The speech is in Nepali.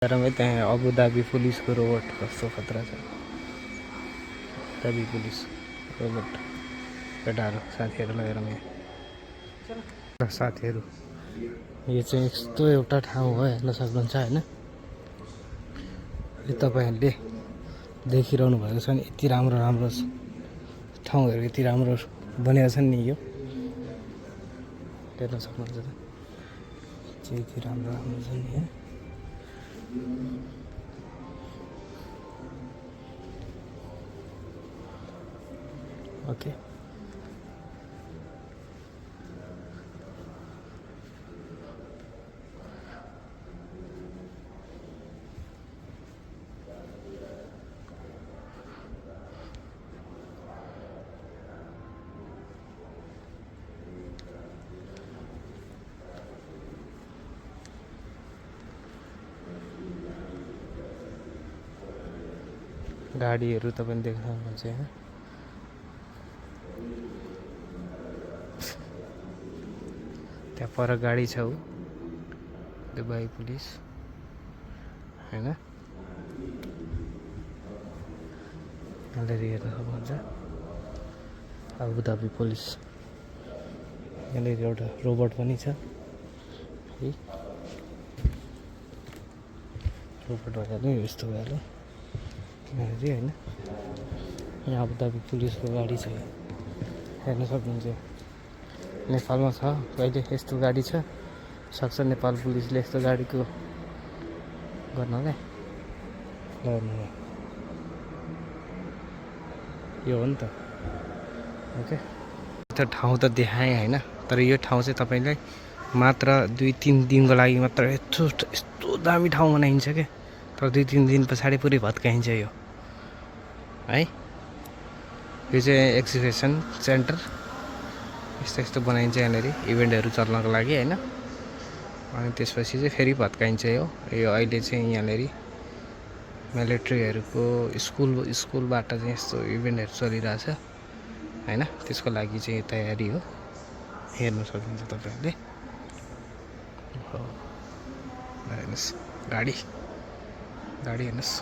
रमै त्यहाँ अबुधाबी पुलिसको रोबोट कस्तो खतरा छ। अबुधाबी पुलिस रोबोट केटाहरू साथीहरूलाई हेरौँ यहाँ। साथीहरू यो चाहिँ यस्तो एउटा ठाउँ हो, हेर्न सक्नुहुन्छ होइन। यो तपाईँहरूले देखिरहनु भएको छ नि, यति राम्रो राम्रो ठाउँहरू यति राम्रो बनेको छ नि। यो हेर्न सक्नुहुन्छ त, यति राम्रो राम्रो छ नि यहाँ। ओके गाडीहरू तपाईले देख्न सक्नुहुन्छ यहाँ। त्यहाँ पर गाडी छ, दुबई पुलिस हैन। यहाँनिर हेर्न सक्नुहुन्छ अबुधाबी पुलिस। यहाँनिर एउटा रोबोट पनि छ है। रोबोट भएर नै यस्तो भयो यहाँनिर होइन। यहाँ अबुधाबी पुलिसको गाडी छ, हेर्न सक्नुहुन्छ। नेपालमा छ कहिले यस्तो गाडी छ, सक्छ नेपाल पुलिसले यस्तो गाडीको गर्नलाई। यो हो नि त। ओके त्यो ठाउँ त देखाएँ होइन, तर यो ठाउँ चाहिँ तपाईँलाई मात्र 2-3 दिनको लागि मात्र यस्तो दामी ठाउँ बनाइन्छ क्या। तर 2-3 दिन पछाडि पुरै भत्काइन्छ यो है। यो चाहिँ एक्जिबिसन सेन्टर यस्तो यस्तो बनाइन्छ यहाँनिर इभेन्टहरू चल्नको लागि होइन। अनि त्यसपछि चाहिँ फेरि भत्काइन्छ यो। अहिले चाहिँ यहाँनिर मिलिट्रीहरूको स्कुलबाट चाहिँ यस्तो इभेन्टहरू चलिरहेछ होइन। त्यसको लागि चाहिँ तयारी हो, हेर्न सक्नुहुन्छ तपाईँहरूले। हेर्नुहोस् गाडी हेर्नुहोस्।